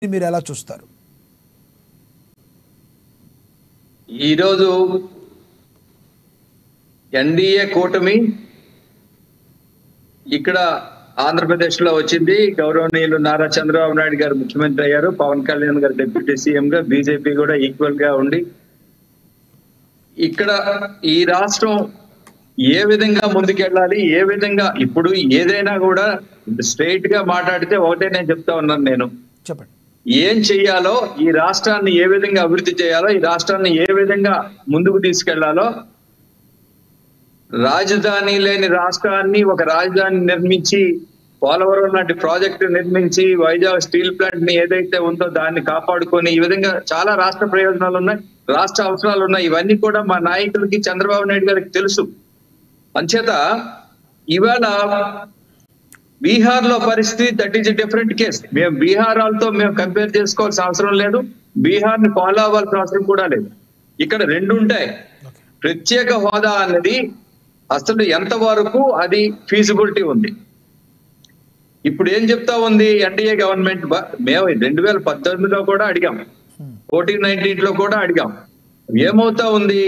మీరు ఎలా చూస్తారు? ఈరోజు ఎన్డీఏ కూటమి ఇక్కడ ఆంధ్రప్రదేశ్ లో వచ్చింది. గౌరవనీయులు నారా చంద్రబాబు నాయుడు గారు ముఖ్యమంత్రి అయ్యారు, పవన్ కళ్యాణ్ గారు డిప్యూటీ సీఎం గా, బీజేపీ కూడా ఈక్వల్ గా ఉండి ఇక్కడ ఈ రాష్ట్రం ఏ విధంగా ముందుకెళ్ళాలి, ఏ విధంగా ఇప్పుడు ఏదైనా కూడా స్ట్రైట్ గా మాట్లాడితే ఒకటే నేను చెప్తా ఉన్నాను. నేను చెప్పండి, ఏం చెయ్యాలో, ఈ రాష్ట్రాన్ని ఏ విధంగా అభివృద్ధి చేయాలో, ఈ రాష్ట్రాన్ని ఏ విధంగా ముందుకు తీసుకెళ్లాలో, రాజధాని లేని రాష్ట్రాన్ని ఒక రాజధాని నిర్మించి, పోలవరం లాంటి ప్రాజెక్టు నిర్మించి, వైజాగ్ స్టీల్ ప్లాంట్ ని ఏదైతే ఉందో దాన్ని కాపాడుకొని, ఈ విధంగా చాలా రాష్ట్ర ప్రయోజనాలు ఉన్నాయి, రాష్ట్ర అవసరాలు ఉన్నాయి. ఇవన్నీ కూడా మా నాయకులకి, చంద్రబాబు నాయుడు గారికి తెలుసు. అంచేత ఇవాళ బీహార్ లో పరిస్థితి దట్ ఈజ్ డిఫరెంట్ కేస్. మేము బీహార్ వాళ్ళతో మేము కంపేర్ చేసుకోవాల్సిన అవసరం లేదు, బీహార్ ని ఫాలో అవ్వాల్సిన అవసరం కూడా లేదు. ఇక్కడ రెండు ఉంటాయి. ప్రత్యేక హోదా అన్నది అసలు ఎంతవరకు అది ఫీజిబిలిటీ ఉంది. ఇప్పుడు ఏం చెప్తా ఉంది ఎన్డీఏ గవర్నమెంట్? మేము 2019లో కూడా అడిగాం, 14-19 కూడా అడిగాం. ఏమవుతా ఉంది?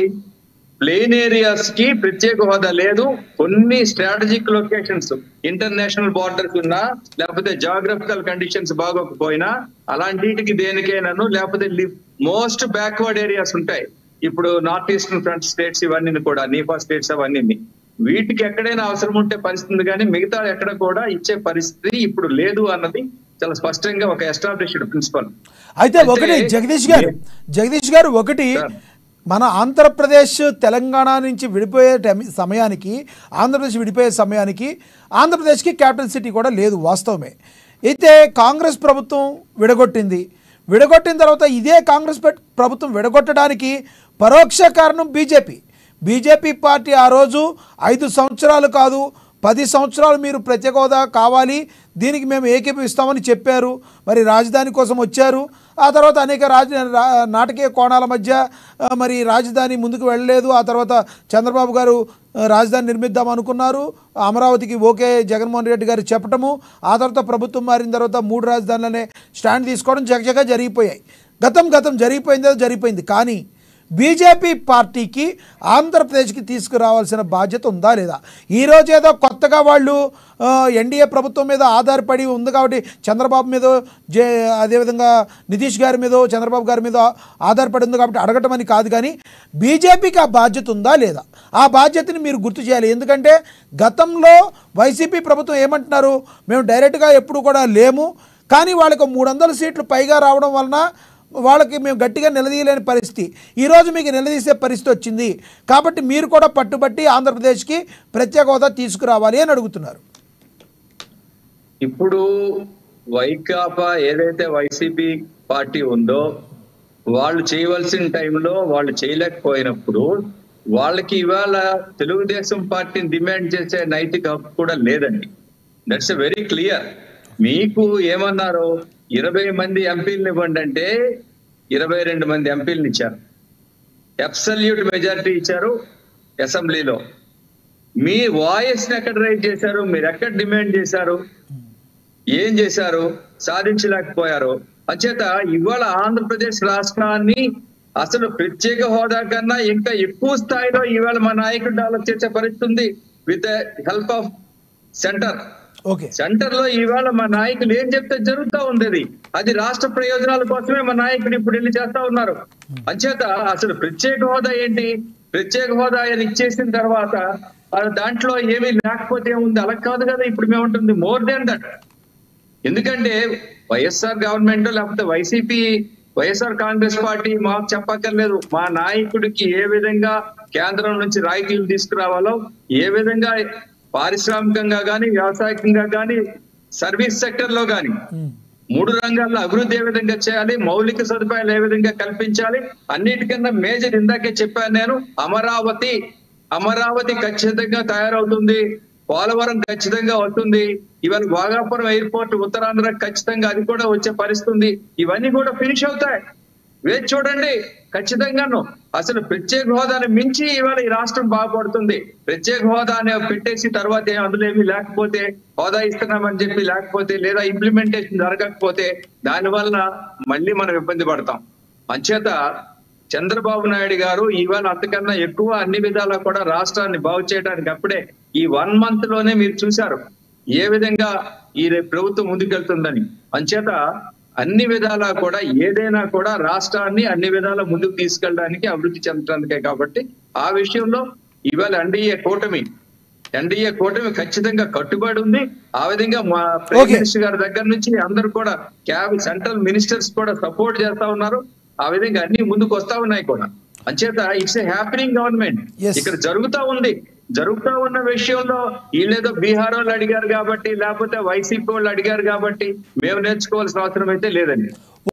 ప్లేన్ ఏరియాస్ కి ప్రత్యేక హోదా లేదు. కొన్ని స్ట్రాటజిక్ లొకేషన్స్, ఇంటర్నేషనల్ బార్డర్స్ ఉన్నా, లేకపోతే జాగ్రఫికల్ కండిషన్స్ బాగోకపోయినా, అలాంటికి దేనికైనాను, లేకపోతే మోస్ట్ బ్యాక్వర్డ్ ఏరియాస్ ఉంటాయి. ఇప్పుడు నార్త్ ఈస్టర్న్ ఫ్రంట్ స్టేట్స్ ఇవన్నీ కూడా, నీపా స్టేట్స్ అవన్నీ, వీటికి ఎక్కడైనా అవసరం ఉంటే పరిస్థితి, కానీ మిగతా ఎక్కడ కూడా ఇచ్చే పరిస్థితి ఇప్పుడు లేదు అన్నది చాలా స్పష్టంగా ఒక ఎస్టాబ్లిష్డ్ ప్రిన్సిపల్. అయితే ఒకటి జగదీష్ గారు ఒకటి, మన ఆంధ్రప్రదేశ్ తెలంగాణ నుంచి విడిపోయే సమయానికి, ఆంధ్రప్రదేశ్కి క్యాపిటల్ సిటీ కూడా లేదు, వాస్తవమే. అయితే కాంగ్రెస్ ప్రభుత్వం విడగొట్టిన తర్వాత ఇదే కాంగ్రెస్ ప్రభుత్వం విడగొట్టడానికి పరోక్ష కారణం బీజేపీ పార్టీ ఆ రోజు 5 సంవత్సరాలు కాదు 10 సంవత్సరాలు మీరు ప్రత్యేక హోదా కావాలి, దీనికి మేము ఏకీభవిస్తామని చెప్పారు. మరి రాజధాని కోసం వచ్చారు. ఆ తర్వాత అనేక నాటకీయ కోణాల మధ్య మరి రాజధాని ముందుకు వెళ్ళలేదు. ఆ తర్వాత చంద్రబాబు గారు రాజధాని నిర్మిద్దాం అనుకున్నారు, అమరావతికి ఓకే జగన్మోహన్ రెడ్డి గారు చెప్పటము, ఆ తర్వాత ప్రభుత్వం మారిన తర్వాత 3 రాజధానులనే స్టాండ్ తీసుకోవడం జగజగా జరిగిపోయాయి. గతం జరిగిపోయింది. కానీ బీజేపీ పార్టీకి ఆంధ్రప్రదేశ్కి తీసుకురావాల్సిన బాధ్యత ఉందా లేదా? ఈరోజు ఏదో కొత్తగా వాళ్ళు ఎన్డీఏ ప్రభుత్వం మీద ఆధారపడి ఉంది కాబట్టి, చంద్రబాబు మీద అదేవిధంగా నితీష్ గారి మీద, చంద్రబాబు గారి మీద ఆధారపడి ఉంది కాబట్టి అడగటం అని కాదు, కానీ బీజేపీకి ఆ బాధ్యత ఉందా లేదా? ఆ బాధ్యతని మీరు గుర్తు చేయాలి. ఎందుకంటే గతంలో వైసీపీ ప్రభుత్వం ఏమంటున్నారు, మేము డైరెక్ట్గా ఎప్పుడు కూడా లేము, కానీ వాళ్ళకి 300 సీట్లు పైగా రావడం వలన వాళ్ళకి మేము గట్టిగా నిలదీయలేని పరిస్థితి, ఈరోజు మీకు నిలదీసే పరిస్థితి వచ్చింది కాబట్టి మీరు కూడా పట్టుబట్టి ఆంధ్రప్రదేశ్కి ప్రత్యేక హోదా తీసుకురావాలి అని అడుగుతున్నారు. ఇప్పుడు వైకాపా ఏదైతే వైసీపీ పార్టీ ఉందో, వాళ్ళు చేయవలసిన టైంలో వాళ్ళు చేయలేకపోయినప్పుడు వాళ్ళకి ఇవాళ తెలుగుదేశం పార్టీని డిమాండ్ చేసే నైతిక హక్కు కూడా లేదండి. That's a very clear. మీకు ఏమన్నారు, 20 మంది ఎంపీలను ఇవ్వండి అంటే 22 మంది ఎంపీలను ఇచ్చారు, అబ్సల్యూట్ మెజారిటీ ఇచ్చారు అసెంబ్లీలో. మీ వాయిస్ ని ఎక్కడ రైజ్ చేశారు, మీరు ఎక్కడ డిమాండ్ చేశారు, ఏం చేశారు, సాధించలేకపోయారు. అంచేత ఇవాళ ఆంధ్రప్రదేశ్ రాష్ట్రాన్ని అసలు ప్రత్యేక హోదా కన్నా ఇంకా ఎక్కువ స్థాయిలో ఇవాళ మా నాయకుడు డెవలప్ చేసే పరిస్థితి ఉంది with the help of centre. Centre లో ఇవాళ మా నాయకులు ఏం చెప్తే జరుగుతూ ఉంది, అది రాష్ట్ర ప్రయోజనాల కోసమే మా నాయకుడు ఇప్పుడు వెళ్ళి చేస్తా ఉన్నారు. అంచేత అసలు ప్రత్యేక హోదా ఏంటి, ప్రత్యేక హోదా అని ఇచ్చేసిన తర్వాత దాంట్లో ఏమీ లేకపోతే ఉంది, అలా కాదు కదా. ఇప్పుడు మేము ఉంటుంది మోర్ దెన్ దట్. ఎందుకంటే వైఎస్ఆర్ గవర్నమెంట్ లేకపోతే వైఎస్ఆర్ కాంగ్రెస్ పార్టీ మాకు చెప్పక్కర్లేదు, మా నాయకుడికి ఏ విధంగా కేంద్రం నుంచి రాయితీలు తీసుకురావాలో, ఏ విధంగా పారిశ్రామికంగా కానీ, వ్యవసాయకంగా కానీ, సర్వీస్ సెక్టర్ లో కానీ 3 రంగాల్లో అభివృద్ధి ఏ విధంగా చేయాలి, మౌలిక సదుపాయాలు ఏ విధంగా కల్పించాలి, అన్నిటికన్నా మేజర్ ఇందాకే చెప్పాను నేను, అమరావతి ఖచ్చితంగా తయారవుతుంది, పోలవరం ఖచ్చితంగా వస్తుంది, ఇవాళ భోగాపురం ఎయిర్పోర్ట్ ఉత్తరాంధ్ర ఖచ్చితంగా అది కూడా వచ్చే పరిస్థితి ఉంది. ఇవన్నీ కూడా ఫినిష్ అవుతాయి. వేచి చూడండి. ఖచ్చితంగాను అసలు ప్రత్యేక హోదాని మించి ఇవాళ ఈ రాష్ట్రం బాగుపడుతుంది. ప్రత్యేక హోదా అనే పెట్టేసి తర్వాత అందులో ఏమి లేకపోతే, హోదా ఇస్తున్నామని చెప్పి లేకపోతే, లేదా ఇంప్లిమెంటేషన్ జరగకపోతే దానివల్ల మళ్ళీ మనం ఇబ్బంది పడతాం. అంచేత చంద్రబాబు నాయుడు గారు ఇవాళ అంతకన్నా ఎక్కువ అన్ని విధాలా కూడా రాష్ట్రాన్ని బాగు చేయడానికి అప్పుడే ఈ 1 month లోనే మీరు చూశారు ఏ విధంగా ఈ ప్రభుత్వం ముందుకెళ్తుందని. అంచేత అన్ని విధాలా కూడా ఏదైనా కూడా రాష్ట్రాన్ని అన్ని విధాలా ముందుకు తీసుకెళ్ళడానికి, అభివృద్ధి చెందడానికే. కాబట్టి ఆ విషయంలో ఇవాళ ఎన్డీఏ కూటమి ఖచ్చితంగా కట్టుబడి ఉంది. ఆ విధంగా మా ప్రైమ్ మినిస్టర్ గారి దగ్గర నుంచి అందరూ కూడా సెంట్రల్ మినిస్టర్స్ కూడా సపోర్ట్ చేస్తా ఉన్నారు. ఆ విధంగా అన్ని ముందుకు వస్తా ఉన్నాయి కూడా. అంచేత ఇట్స్ ఏ హ్యాపీనింగ్ గవర్నమెంట్. ఇక్కడ జరుగుతా ఉన్న విషయంలో వీళ్ళేదో బీహార్ వాళ్ళు అడిగారు కాబట్టి, లేకపోతే వైసీపీ వాళ్ళు అడిగారు కాబట్టి మేము నేర్చుకోవాల్సిన అవసరం అయితే లేదండి.